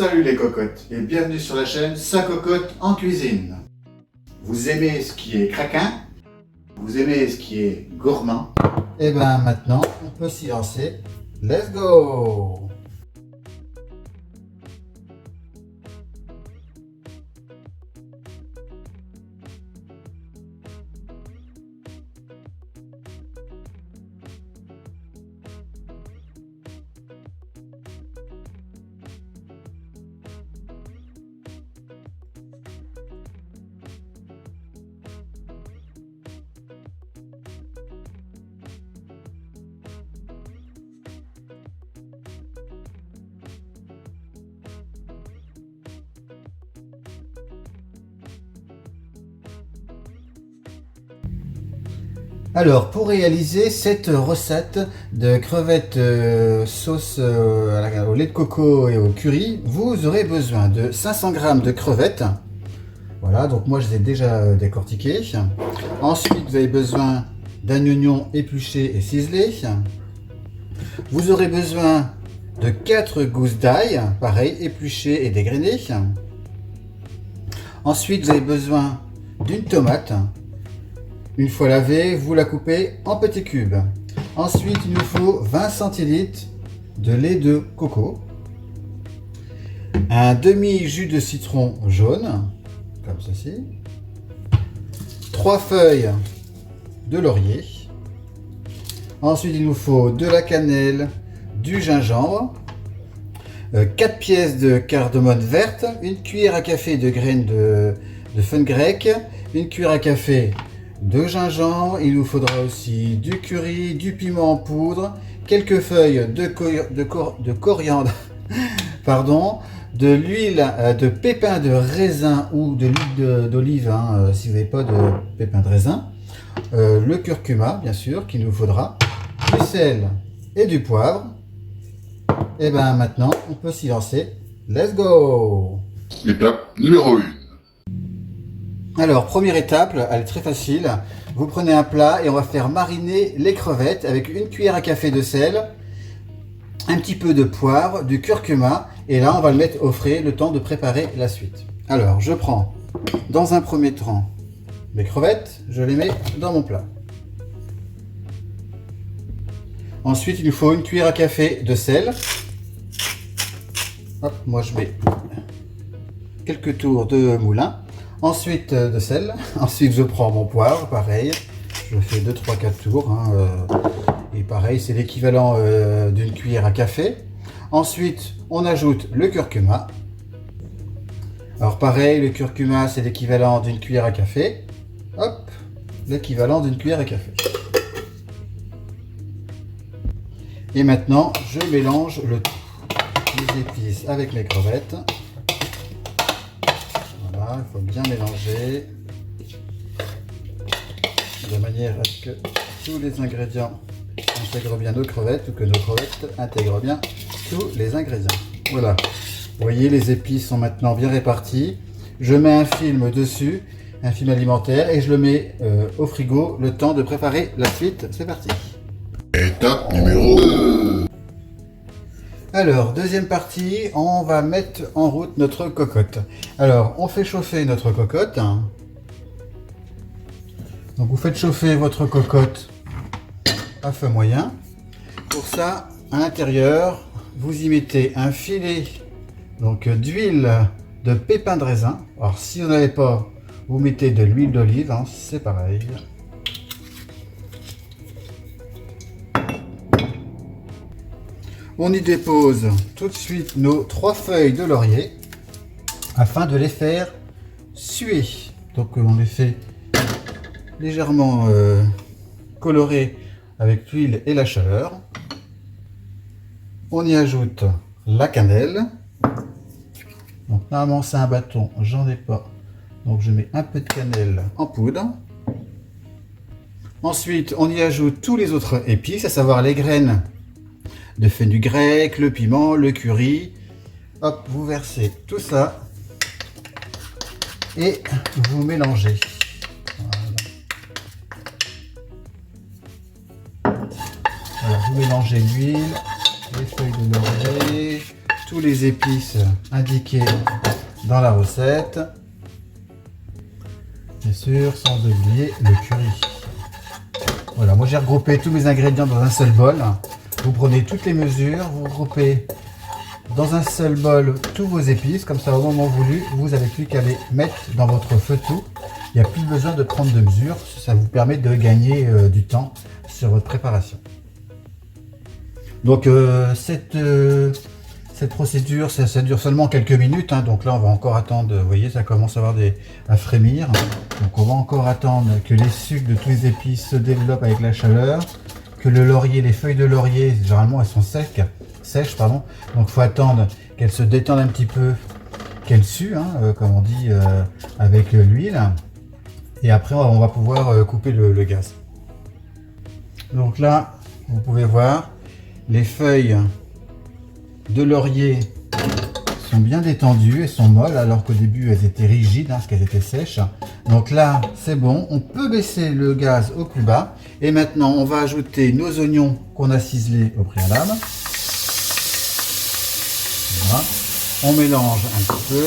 Salut les cocottes et bienvenue sur la chaîne Sa Cocotte en cuisine. Vous aimez ce qui est craquant? Vous aimez ce qui est gourmand? Et ben maintenant on peut s'y lancer. Let's go! Alors, pour réaliser cette recette de crevettes sauce au lait de coco et au curry, vous aurez besoin de 500 g de crevettes. Voilà, donc moi je les ai déjà décortiquées. Ensuite, vous avez besoin d'un oignon épluché et ciselé. Vous aurez besoin de 4 gousses d'ail, pareil, épluchées et dégrainées. Ensuite, vous avez besoin d'une tomate. Une fois lavée, vous la coupez en petits cubes. Ensuite, il nous faut 20 centilitres de lait de coco, un demi-jus de citron jaune, comme ceci, 3 feuilles de laurier. Ensuite, il nous faut de la cannelle, du gingembre, 4 pièces de cardamome verte, une cuillère à café de graines de fenugrec, une cuillère à café de gingembre, il nous faudra aussi du curry, du piment en poudre, quelques feuilles de coriandre, pardon, de l'huile de pépins de raisin ou de l'huile d'olive si vous n'avez pas de pépins de raisin, le curcuma bien sûr qu'il nous faudra, du sel et du poivre. Et bien maintenant on peut s'y lancer. Let's go! Étape numéro 1. Alors, première étape, elle est très facile. Vous prenez un plat et on va faire mariner les crevettes avec une cuillère à café de sel, un petit peu de poivre, du curcuma, et là on va le mettre au frais le temps de préparer la suite. Alors, je prends dans un premier temps mes crevettes, je les mets dans mon plat. Ensuite, il nous faut une cuillère à café de sel. Hop, moi je mets quelques tours de moulin. Ensuite de sel, ensuite je prends mon poivre, pareil, je fais 2, 3, 4 tours, et pareil c'est l'équivalent d'une cuillère à café. Ensuite on ajoute le curcuma, alors pareil le curcuma c'est l'équivalent d'une cuillère à café, hop, l'équivalent d'une cuillère à café. Et maintenant je mélange le tout, les épices avec mes crevettes. Il faut bien mélanger de manière à ce que tous les ingrédients intègrent bien nos crevettes ou que nos crevettes intègrent bien tous les ingrédients. Voilà, vous voyez les épices sont maintenant bien réparties. Je mets un film dessus, un film alimentaire et je le mets au frigo le temps de préparer la suite. C'est parti. Étape numéro 2. Alors, deuxième partie, on va mettre en route notre cocotte. Alors, on fait chauffer notre cocotte. Donc, vous faites chauffer votre cocotte à feu moyen. Pour ça, à l'intérieur, vous y mettez un filet d'huile de pépins de raisin. Alors, si vous n'avez pas, vous mettez de l'huile d'olive, c'est pareil. On y dépose tout de suite nos 3 feuilles de laurier afin de les faire suer. Donc on les fait légèrement colorer avec l'huile et la chaleur. On y ajoute la cannelle. Donc normalement c'est un bâton, j'en ai pas. Donc je mets un peu de cannelle en poudre. Ensuite on y ajoute tous les autres épices, à savoir les graines de fenugrec, le piment, le curry. Hop, vous versez tout ça et vous mélangez. Voilà, vous mélangez l'huile, les feuilles de laurier, tous les épices indiquées dans la recette. Bien sûr, sans oublier le curry. Voilà, moi j'ai regroupé tous mes ingrédients dans un seul bol. Vous prenez toutes les mesures, vous regroupez dans un seul bol tous vos épices. Comme ça, au moment voulu, vous n'avez plus qu'à les mettre dans votre feu-tout. Il n'y a plus besoin de prendre de mesures. Ça vous permet de gagner du temps sur votre préparation. Donc cette procédure, ça dure seulement quelques minutes. Hein. Donc là, on va encore attendre. Vous voyez, ça commence à frémir. Donc on va encore attendre que les sucs de tous les épices se développent avec la chaleur. Que le laurier, les feuilles de laurier, généralement elles sont sèches, pardon. Donc il faut attendre qu'elles se détendent un petit peu, qu'elles suent, hein, comme on dit, avec l'huile. Et après, on va pouvoir couper le gaz. Donc là, vous pouvez voir, les feuilles de laurier sont bien détendues, elles sont molles, alors qu'au début, elles étaient rigides, hein, parce qu'elles étaient sèches. Donc là, c'est bon, on peut baisser le gaz au plus bas. Et maintenant, on va ajouter nos oignons qu'on a ciselés au préalable. Voilà. On mélange un petit peu.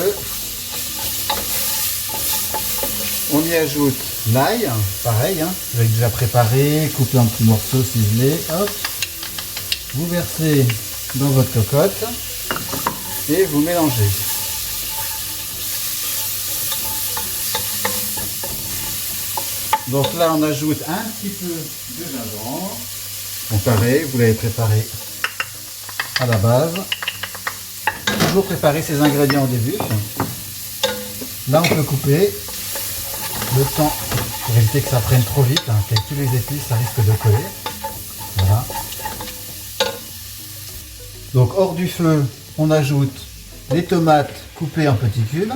On y ajoute l'ail, pareil, hein, avec déjà préparé, coupé en petits morceaux, ciselés. Hop. Vous versez dans votre cocotte et vous mélangez. Donc là, on ajoute un petit peu de gingembre. Donc pareil, vous l'avez préparé à la base. Toujours préparer ces ingrédients au début. Là, on peut couper. Le temps pour éviter que ça prenne trop vite, hein, qu'avec tous les épices ça risque de coller. Voilà. Donc hors du feu, on ajoute les tomates coupées en petits cubes.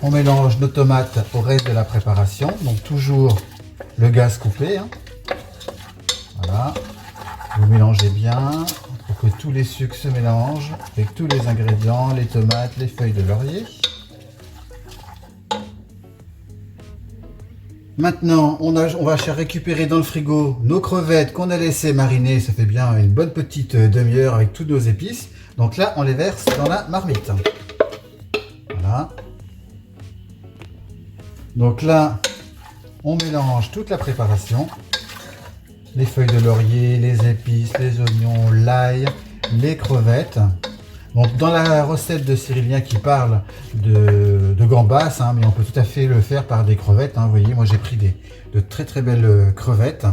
On mélange nos tomates au reste de la préparation, donc toujours le gaz coupé. Hein. Voilà. Vous mélangez bien. Pour que tous les sucres se mélangent avec tous les ingrédients, les tomates, les feuilles de laurier. Maintenant, on va récupérer dans le frigo nos crevettes qu'on a laissées mariner. Ça fait bien une bonne petite demi-heure avec toutes nos épices. Donc là, on les verse dans la marmite. Voilà. Donc là, on mélange toute la préparation. Les feuilles de laurier, les épices, les oignons, l'ail, les crevettes. Donc dans la recette de Cyrilien qui parle de gambas, hein, mais on peut tout à fait le faire par des crevettes. Hein, vous voyez, moi j'ai pris de très très belles crevettes.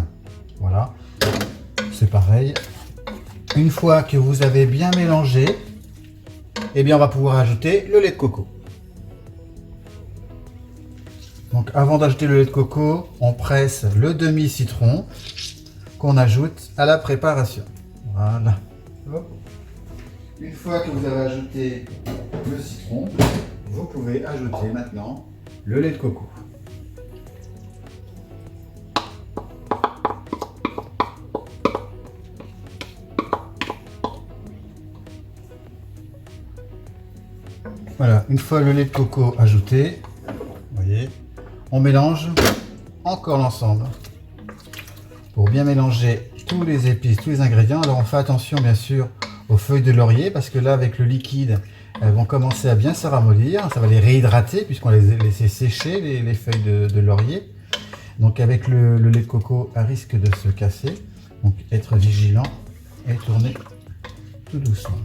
Voilà, c'est pareil. Une fois que vous avez bien mélangé, eh bien on va pouvoir ajouter le lait de coco. Donc avant d'ajouter le lait de coco, on presse le demi-citron qu'on ajoute à la préparation. Voilà. Hop. Une fois que vous avez ajouté le citron, vous pouvez ajouter maintenant le lait de coco. Voilà, une fois le lait de coco ajouté, vous voyez, on mélange encore l'ensemble. Pour bien mélanger tous les épices, tous les ingrédients. Alors on fait attention bien sûr aux feuilles de laurier parce que là avec le liquide, elles vont commencer à bien se ramollir. Ça va les réhydrater puisqu'on les a laissé sécher les feuilles de laurier. Donc avec le lait de coco à risque de se casser. Donc être vigilant et tourner tout doucement.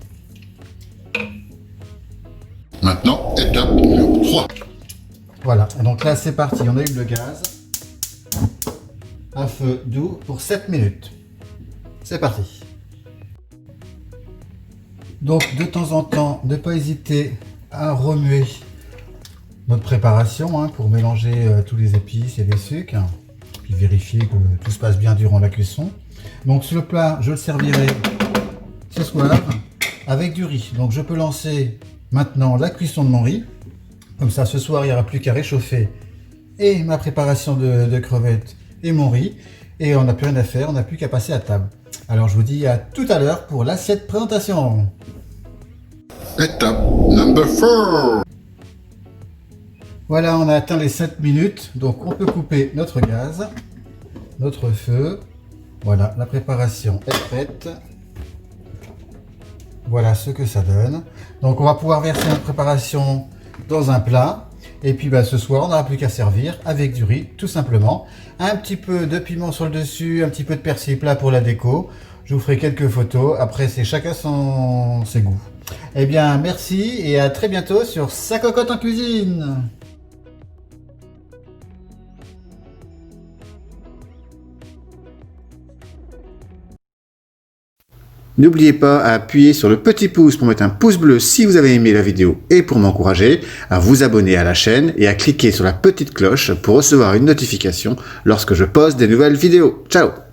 Maintenant, étape numéro 3. Voilà, donc là c'est parti, on allume le gaz. À feu doux pour 7 minutes. C'est parti. Donc de temps en temps, ne pas hésiter à remuer notre préparation hein, pour mélanger tous les épices et les sucres. Puis vérifier que tout se passe bien durant la cuisson. Donc ce plat, je le servirai ce soir avec du riz. Donc je peux lancer maintenant la cuisson de mon riz. Comme ça ce soir il n'y aura plus qu'à réchauffer et ma préparation de crevettes et mon riz, et on n'a plus rien à faire, on n'a plus qu'à passer à table. Alors je vous dis à tout à l'heure pour l'assiette présentation. Étape number 4. Voilà, on a atteint les 7 minutes, donc on peut couper notre gaz, notre feu. Voilà, la préparation est prête. Voilà ce que ça donne. Donc on va pouvoir verser notre préparation dans un plat. Et puis ce soir, on n'aura plus qu'à servir avec du riz, tout simplement. Un petit peu de piment sur le dessus, un petit peu de persil plat pour la déco. Je vous ferai quelques photos. Après, c'est chacun ses goûts. Eh bien, merci et à très bientôt sur Sa Cocotte en cuisine. N'oubliez pas à appuyer sur le petit pouce pour mettre un pouce bleu si vous avez aimé la vidéo et pour m'encourager, à vous abonner à la chaîne et à cliquer sur la petite cloche pour recevoir une notification lorsque je poste des nouvelles vidéos. Ciao!